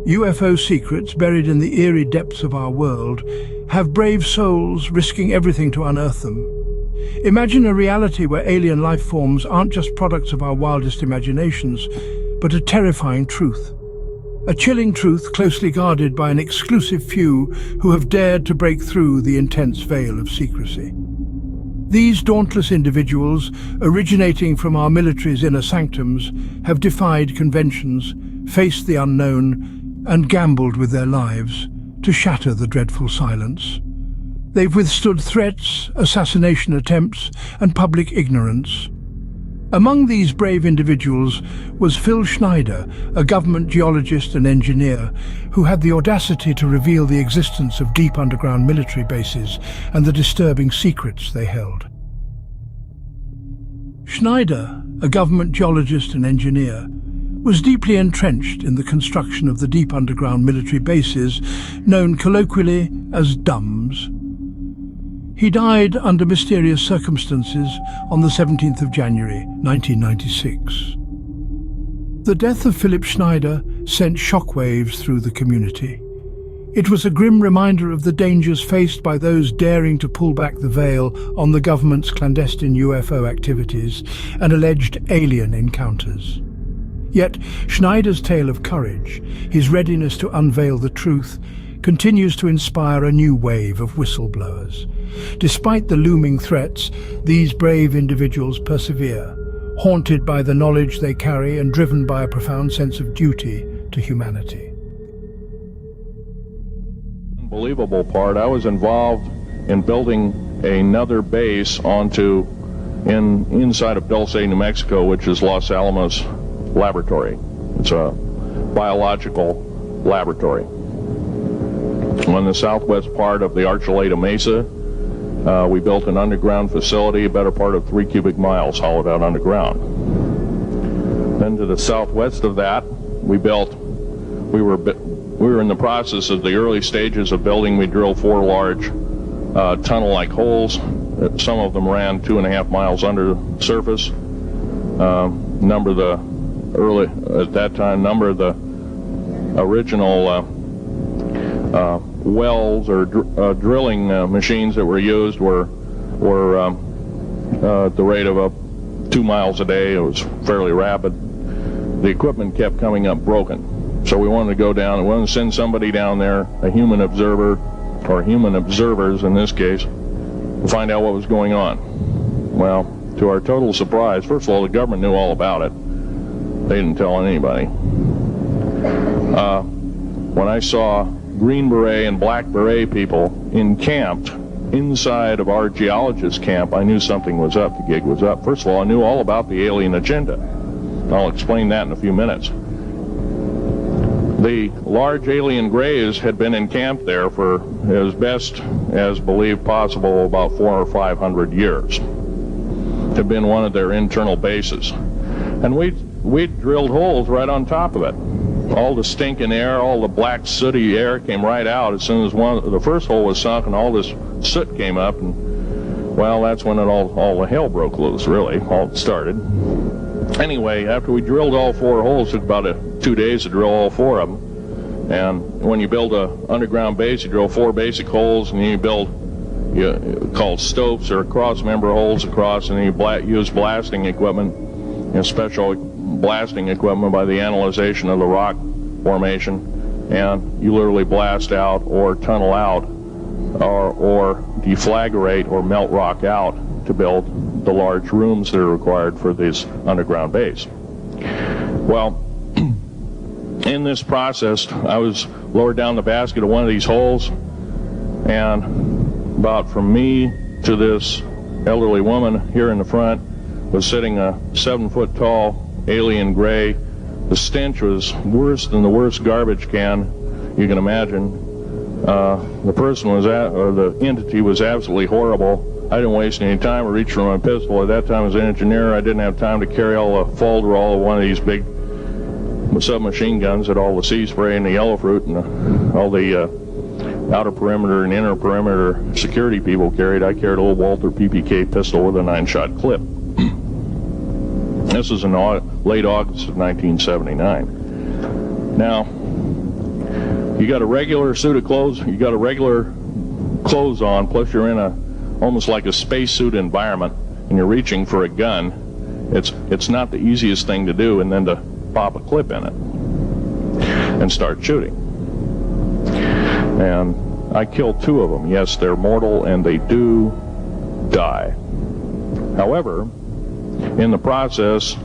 UFO secrets buried in the eerie depths of our world have brave souls risking everything to unearth them. Imagine a reality where alien life forms aren't just products of our wildest imaginations, but a terrifying truth. A chilling truth closely guarded by an exclusive few who have dared to break through the intense veil of secrecy. These dauntless individuals, originating from our military's inner sanctums, have defied conventions, faced the unknown, and gambled with their lives to shatter the dreadful silence. They've withstood threats, assassination attempts, and public ignorance. Among these brave individuals was Phil Schneider, a government geologist and engineer, who had the audacity to reveal the existence of deep underground military bases and the disturbing secrets they held. Schneider, a government geologist and engineer, was deeply entrenched in the construction of the deep underground military bases, known colloquially as D.U.M.Bs. He died under mysterious circumstances on the 17th of January, 1996. The death of Philip Schneider sent shockwaves through the community. It was a grim reminder of the dangers faced by those daring to pull back the veil on the government's clandestine UFO activities and alleged alien encounters. Yet Schneider's tale of courage, his readiness to unveil the truth, continues to inspire a new wave of whistleblowers. Despite the looming threats, these brave individuals persevere, haunted by the knowledge they carry and driven by a profound sense of duty to humanity. Unbelievable part, I was involved in building another base inside of Dulce, New Mexico, which is Los Alamos Laboratory. It's a biological laboratory. On the southwest part of the Archuleta Mesa, we built an underground facility, a better part of 3 cubic miles hollowed out underground. Then to the southwest of that, we were in the process of the early stages of building. We drilled 4 large tunnel-like holes. Some of them ran 2.5 miles under the surface. Number of the original wells or drilling machines that were used were at the rate of 2 miles a day. It was fairly rapid. The equipment kept coming up broken. So we wanted to go down and we wanted to send somebody down there, a human observer, or human observers in this case, to find out what was going on. Well, to our total surprise, first of all, the government knew all about it. They didn't tell anybody. When I saw Green Beret and Black Beret people encamped inside of our geologist camp, I knew something was up, the gig was up. First of all, I knew all about the alien agenda. I'll explain that in a few minutes. The large alien grays had been encamped there for as best as believed possible about 400 or 500 years. It had been one of their internal bases. And we drilled holes right on top of it. All the stinking air, all the black sooty air came right out as soon as the first hole was sunk, and all this soot came up, and well, that's when all the hell broke loose, really, all started. Anyway, after we drilled all 4 holes, it took about 2 days to drill all 4 of them. And when you build an underground base, you drill 4 basic holes, and then you build called stopes or cross-member holes across, and then you use blasting equipment, special blasting equipment by the analyzation of the rock formation, and you literally blast out or tunnel out or deflagrate or melt rock out to build the large rooms that are required for this underground base. Well, in this process, I was lowered down the basket of one of these holes, and about from me to this elderly woman here in the front was sitting a 7-foot tall alien gray. The stench was worse than the worst garbage can you can imagine. The person or the entity was absolutely horrible. I didn't waste any time. I reached for my pistol. At that time, as an engineer, I didn't have time to carry all the folderol of one of these big submachine guns that all the sea spray and the yellow fruit and all the outer perimeter and inner perimeter security people carried. I carried a little Walther PPK pistol with a 9-shot clip. This was in late August of 1979. Now, You got a regular suit of clothes, you got a regular clothes on, plus you're in almost like a spacesuit environment, and you're reaching for a gun. It's not the easiest thing to do, and then to pop a clip in it and start shooting. And I killed 2 of them. Yes, they're mortal, and they do die. However, in the process,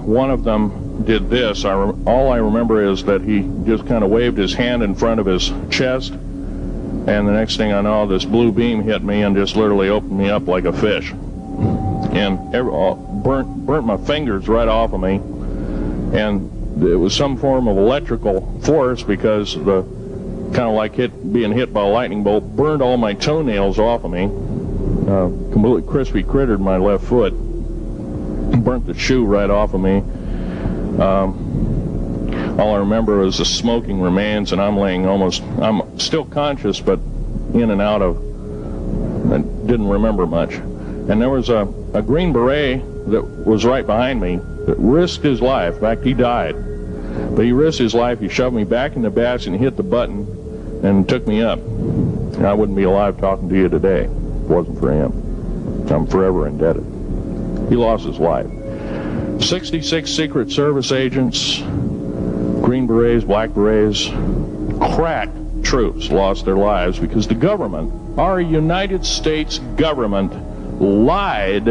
one of them did this. All I remember is that he just kind of waved his hand in front of his chest, and the next thing I know, this blue beam hit me and just literally opened me up like a fish, and burnt my fingers right off of me. And it was some form of electrical force, because the kind of like being hit by a lightning bolt burned all my toenails off of me, completely crispy crittered my left foot, burnt the shoe right off of me. All I remember is the smoking remains, and I'm still conscious, but in and out of, I didn't remember much. And there was a Green Beret that was right behind me that risked his life. In fact, he died. But he risked his life. He shoved me back in the batch and hit the button and took me up. And I wouldn't be alive talking to you today if it wasn't for him. I'm forever indebted. He lost his life. 66 Secret Service agents, Green Berets, Black Berets, crack troops lost their lives because the government, our United States government, lied,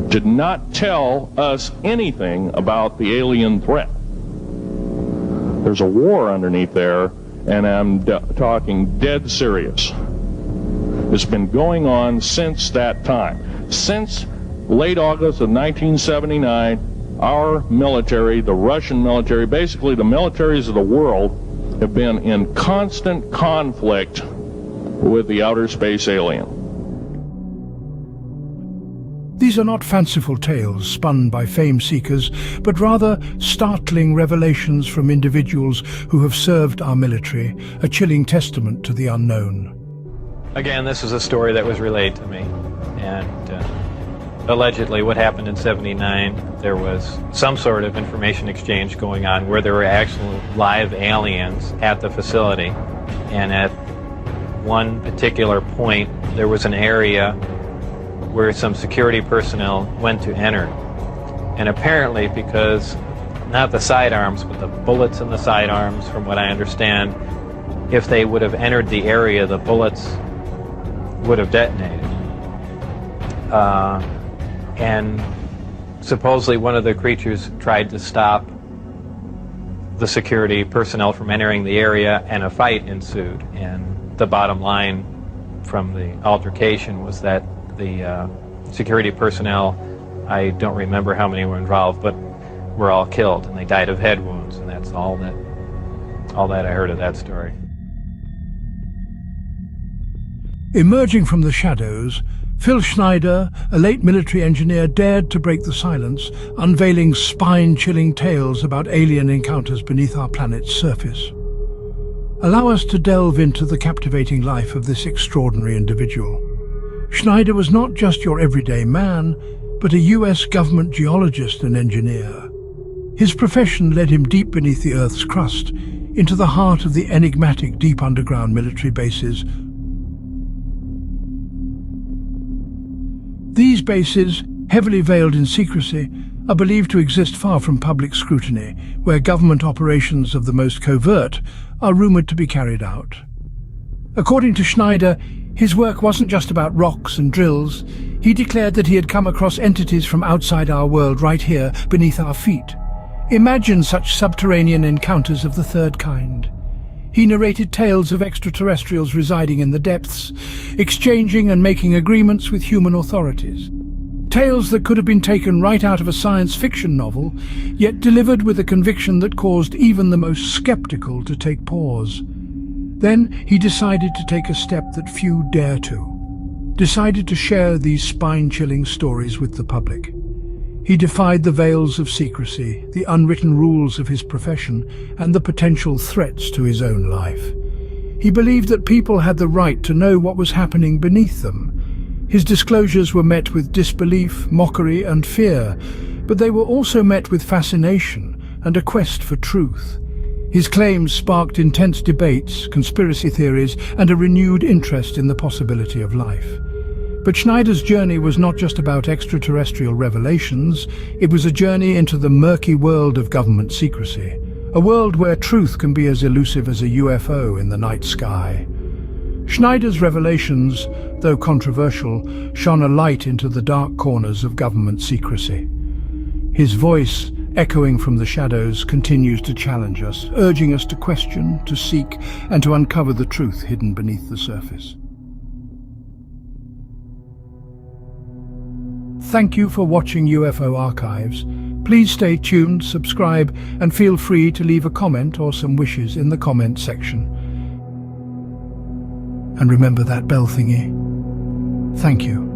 did not tell us anything about the alien threat. There's a war underneath there, and I'm talking dead serious. It's been going on since that time. Since late August of 1979, our military, the Russian military, basically the militaries of the world, have been in constant conflict with the outer space alien. These are not fanciful tales spun by fame seekers, but rather startling revelations from individuals who have served our military, a chilling testament to the unknown. Again, this is a story that was relayed to me, and allegedly what happened in '79, there was some sort of information exchange going on where there were actual live aliens at the facility, and at one particular point there was an area where some security personnel went to enter, and apparently because not the sidearms but the bullets in the sidearms, from what I understand, if they would have entered the area, the bullets would have detonated. And supposedly one of the creatures tried to stop the security personnel from entering the area, and a fight ensued. And the bottom line from the altercation was that the security personnel, I don't remember how many were involved, but were all killed, and they died of head wounds, and that's all that I heard of that story. Emerging from the shadows, Phil Schneider, a late military engineer, dared to break the silence, unveiling spine-chilling tales about alien encounters beneath our planet's surface. Allow us to delve into the captivating life of this extraordinary individual. Schneider was not just your everyday man, but a US government geologist and engineer. His profession led him deep beneath the Earth's crust, into the heart of the enigmatic deep underground military bases. These bases, heavily veiled in secrecy, are believed to exist far from public scrutiny, where government operations of the most covert are rumored to be carried out. According to Schneider, his work wasn't just about rocks and drills. He declared that he had come across entities from outside our world right here, beneath our feet. Imagine such subterranean encounters of the third kind. He narrated tales of extraterrestrials residing in the depths, exchanging and making agreements with human authorities. Tales that could have been taken right out of a science fiction novel, yet delivered with a conviction that caused even the most skeptical to take pause. Then he decided to take a step that few dare to. Decided to share these spine-chilling stories with the public. He defied the veils of secrecy, the unwritten rules of his profession, and the potential threats to his own life. He believed that people had the right to know what was happening beneath them. His disclosures were met with disbelief, mockery, and fear, but they were also met with fascination and a quest for truth. His claims sparked intense debates, conspiracy theories, and a renewed interest in the possibility of life. But Schneider's journey was not just about extraterrestrial revelations, it was a journey into the murky world of government secrecy, a world where truth can be as elusive as a UFO in the night sky. Schneider's revelations, though controversial, shone a light into the dark corners of government secrecy. His voice, echoing from the shadows, continues to challenge us, urging us to question, to seek, and to uncover the truth hidden beneath the surface. Thank you for watching UFO Archives. Please stay tuned, subscribe, and feel free to leave a comment or some wishes in the comment section. And remember that bell thingy. Thank you.